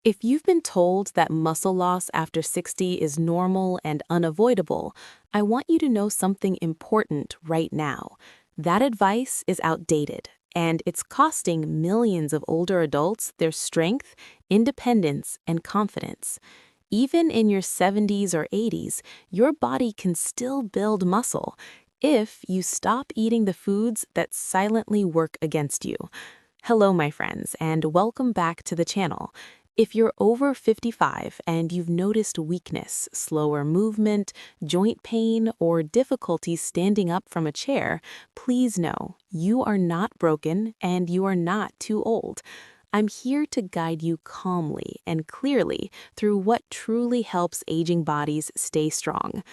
If you've been told that muscle loss after 60 is normal and unavoidable, I want you to know something important right now. That advice is outdated, and it's costing millions of older adults their strength, independence, and confidence. Even in your 70s or 80s, your body can still build muscle if you stop eating the foods that silently work against you. Hello, my friends, and welcome back to the channel. If you're over 55 and you've noticed weakness, slower movement, joint pain, or difficulty standing up from a chair, please know you are not broken and you are not too old. I'm here to guide you calmly and clearly through what truly helps aging bodies stay strong.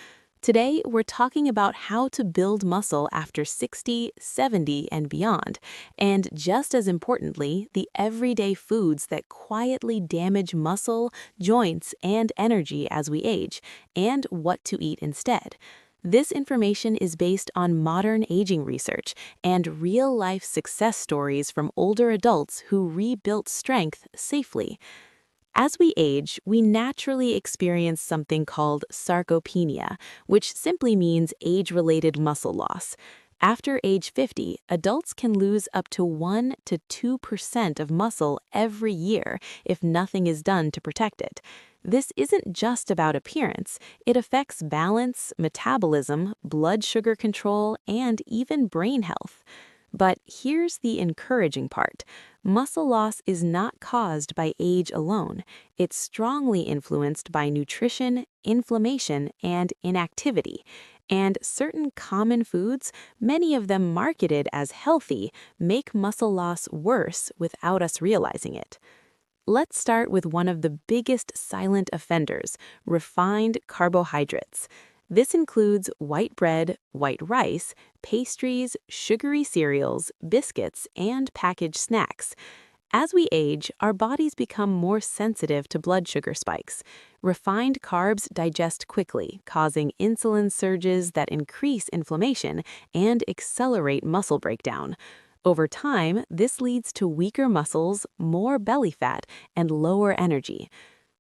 Today, we're talking about how to build muscle after 60, 70, and beyond, and just as importantly, the everyday foods that quietly damage muscle, joints, and energy as we age, and what to eat instead. This information is based on modern aging research and real-life success stories from older adults who rebuilt strength safely. As we age, we naturally experience something called sarcopenia, which simply means age-related muscle loss. After age 50, adults can lose up to 1 to 2% of muscle every year if nothing is done to protect it. This isn't just about appearance, it affects balance, metabolism, blood sugar control, and even brain health. But here's the encouraging part. Muscle loss is not caused by age alone. It's strongly influenced by nutrition, inflammation, and inactivity. And certain common foods, many of them marketed as healthy, make muscle loss worse without us realizing it. Let's start with one of the biggest silent offenders, refined carbohydrates. This includes white bread, white rice, pastries, sugary cereals, biscuits, and packaged snacks. As we age, our bodies become more sensitive to blood sugar spikes. Refined carbs digest quickly, causing insulin surges that increase inflammation and accelerate muscle breakdown. Over time, this leads to weaker muscles, more belly fat, and lower energy.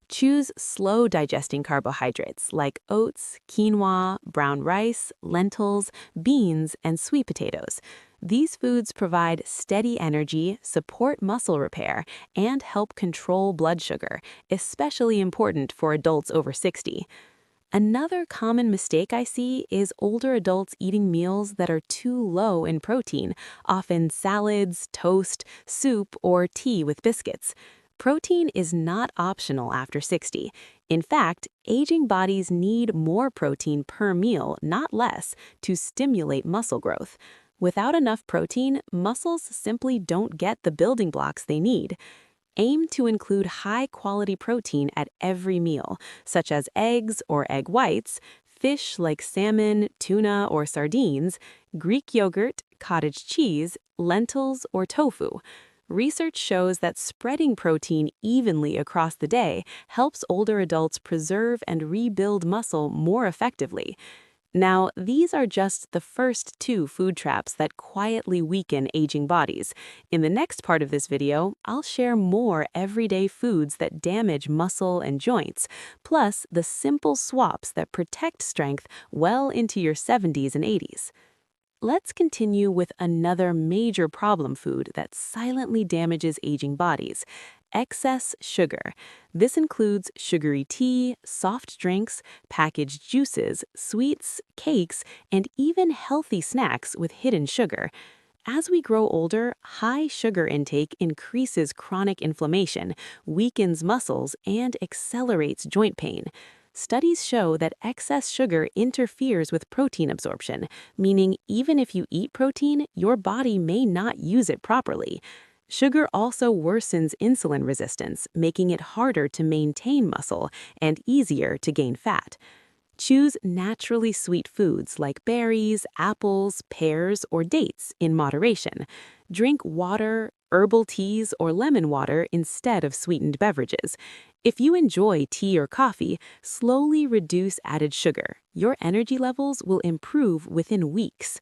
Choose slow-digesting carbohydrates like oats, quinoa, brown rice, lentils, beans, and sweet potatoes. These foods provide steady energy, support muscle repair, and help control blood sugar, especially important for adults over 60. Another common mistake I see is older adults eating meals that are too low in protein, often salads, toast, soup, or tea with biscuits. Protein is not optional after 60. In fact, aging bodies need more protein per meal, not less, to stimulate muscle growth. Without enough protein, muscles simply don't get the building blocks they need. Aim to include high-quality protein at every meal, such as eggs or egg whites, fish like salmon, tuna, or sardines, Greek yogurt, cottage cheese, lentils, or tofu. Research shows that spreading protein evenly across the day helps older adults preserve and rebuild muscle more effectively. Now, these are just the first two food traps that quietly weaken aging bodies. In the next part of this video, I'll share more everyday foods that damage muscle and joints, plus the simple swaps that protect strength well into your 70s and 80s. Let's continue with another major problem food that silently damages aging bodies: excess sugar. This includes sugary tea, soft drinks, packaged juices, sweets, cakes, and even healthy snacks with hidden sugar. As we grow older, high sugar intake increases chronic inflammation, weakens muscles, and accelerates joint pain. Studies show that excess sugar interferes with protein absorption, meaning even if you eat protein, your body may not use it properly. Sugar also worsens insulin resistance, making it harder to maintain muscle and easier to gain fat. Choose naturally sweet foods like berries, apples, pears, or dates in moderation. Drink water, herbal teas, or lemon water instead of sweetened beverages. If you enjoy tea or coffee, slowly reduce added sugar. Your energy levels will improve within weeks.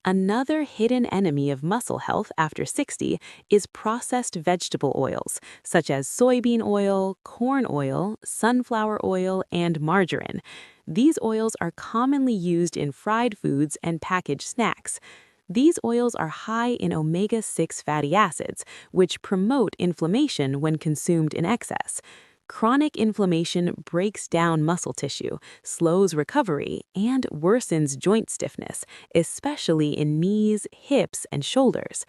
Another hidden enemy of muscle health after 60 is processed vegetable oils, such as soybean oil, corn oil, sunflower oil, and margarine. These oils are commonly used in fried foods and packaged snacks. These oils are high in omega-6 fatty acids, which promote inflammation when consumed in excess. Chronic inflammation breaks down muscle tissue, slows recovery, and worsens joint stiffness, especially in knees, hips, and shoulders.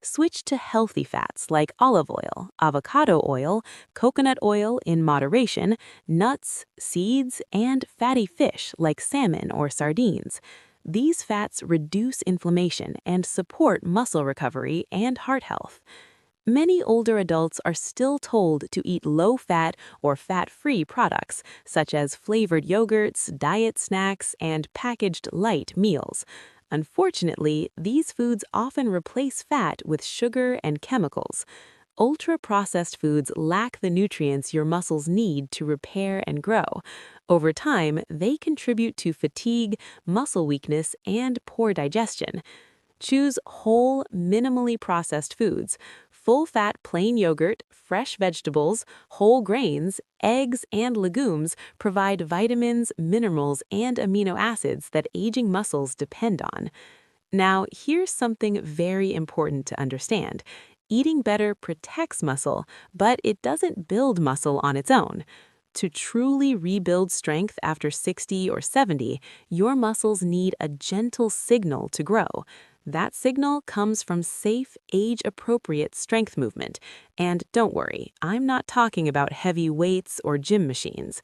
Switch to healthy fats like olive oil, avocado oil, coconut oil in moderation, nuts, seeds, and fatty fish like salmon or sardines. These fats reduce inflammation and support muscle recovery and heart health. Many older adults are still told to eat low-fat or fat-free products, such as flavored yogurts, diet snacks, and packaged light meals. Unfortunately, these foods often replace fat with sugar and chemicals. Ultra-processed foods lack the nutrients your muscles need to repair and grow. Over time, they contribute to fatigue, muscle weakness, and poor digestion. Choose whole, minimally processed foods. Full-fat plain yogurt, fresh vegetables, whole grains, eggs, and legumes provide vitamins, minerals, and amino acids that aging muscles depend on. Now, here's something very important to understand. Eating better protects muscle, but it doesn't build muscle on its own. To truly rebuild strength after 60 or 70, your muscles need a gentle signal to grow. That signal comes from safe, age-appropriate strength movement. And don't worry, I'm not talking about heavy weights or gym machines.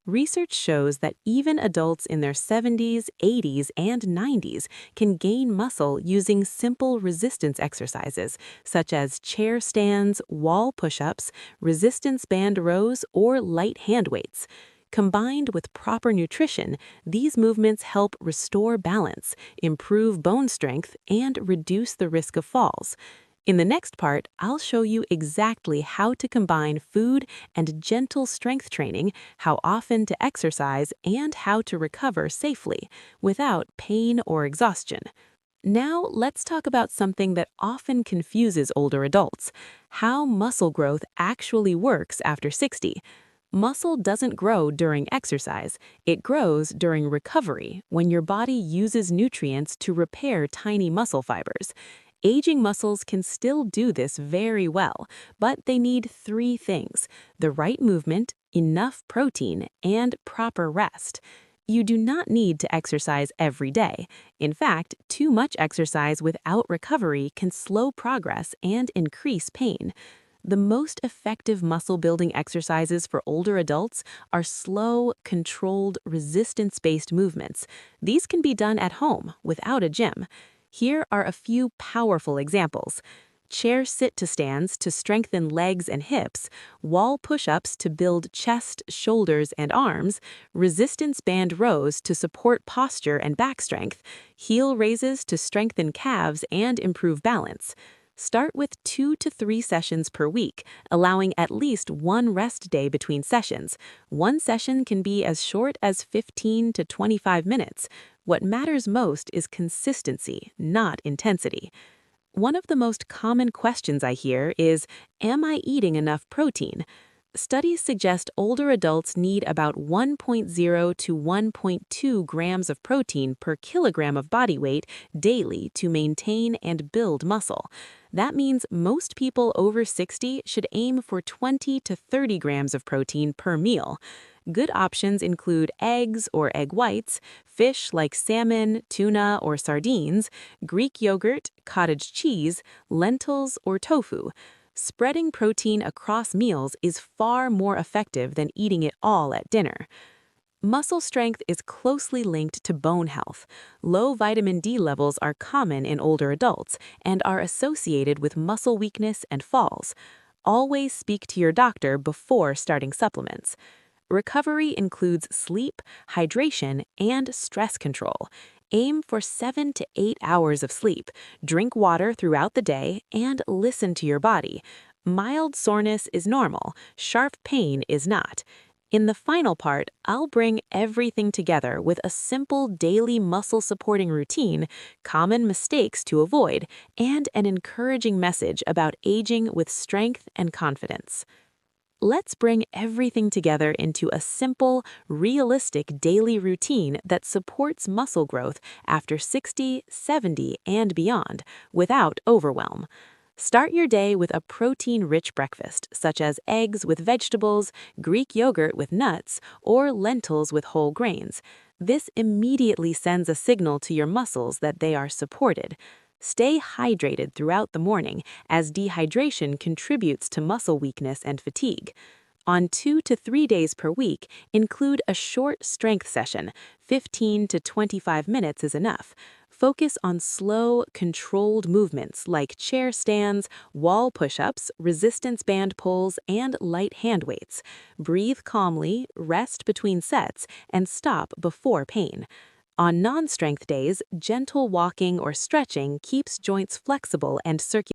Research shows that even adults in their 70s, 80s, and 90s can gain muscle using simple resistance exercises, such as chair stands, wall push-ups, resistance band rows, or light hand weights. Combined with proper nutrition, these movements help restore balance, improve bone strength, and reduce the risk of falls. In the next part, I'll show you exactly how to combine food and gentle strength training, how often to exercise, and how to recover safely without pain or exhaustion. Now, let's talk about something that often confuses older adults: how muscle growth actually works after 60. Muscle doesn't grow during exercise. It grows during recovery, when your body uses nutrients to repair tiny muscle fibers. Aging muscles can still do this very well, but they need three things: the right movement, enough protein, and proper rest. You do not need to exercise every day. In fact, too much exercise without recovery can slow progress and increase pain. The most effective muscle-building exercises for older adults are slow, controlled, resistance-based movements. These can be done at home without a gym. Here are a few powerful examples: chair sit-to-stands to strengthen legs and hips, wall push-ups to build chest, shoulders, and arms, resistance band rows to support posture and back strength, heel raises to strengthen calves and improve balance. Start with 2 to 3 sessions per week, allowing at least one rest day between sessions. One session can be as short as 15 to 25 minutes. What matters most is consistency, not intensity. One of the most common questions I hear is, am I eating enough protein? Studies suggest older adults need about 1.0 to 1.2 grams of protein per kilogram of body weight daily to maintain and build muscle. That means most people over 60 should aim for 20 to 30 grams of protein per meal. Good options include eggs or egg whites, fish like salmon, tuna, or sardines, Greek yogurt, cottage cheese, lentils, or tofu. Spreading protein across meals is far more effective than eating it all at dinner. Muscle strength is closely linked to bone health. Low vitamin D levels are common in older adults and are associated with muscle weakness and falls. Always speak to your doctor before starting supplements. Recovery includes sleep, hydration, and stress control. Aim for 7 to 8 hours of sleep, drink water throughout the day, and listen to your body. Mild soreness is normal, sharp pain is not. In the final part, I'll bring everything together with a simple daily muscle supporting routine, common mistakes to avoid, and an encouraging message about aging with strength and confidence. Let's bring everything together into a simple, realistic daily routine that supports muscle growth after 60, 70, and beyond without overwhelm. Start your day with a protein-rich breakfast, such as eggs with vegetables, Greek yogurt with nuts, or lentils with whole grains. This immediately sends a signal to your muscles that they are supported. Stay hydrated throughout the morning, as dehydration contributes to muscle weakness and fatigue. On 2 to 3 days per week, include a short strength session. 15 to 25 minutes is enough. Focus on slow, controlled movements like chair stands, wall push-ups, resistance band pulls, and light hand weights. Breathe calmly, rest between sets, and stop before pain. On non-strength days, gentle walking or stretching keeps joints flexible and circulating.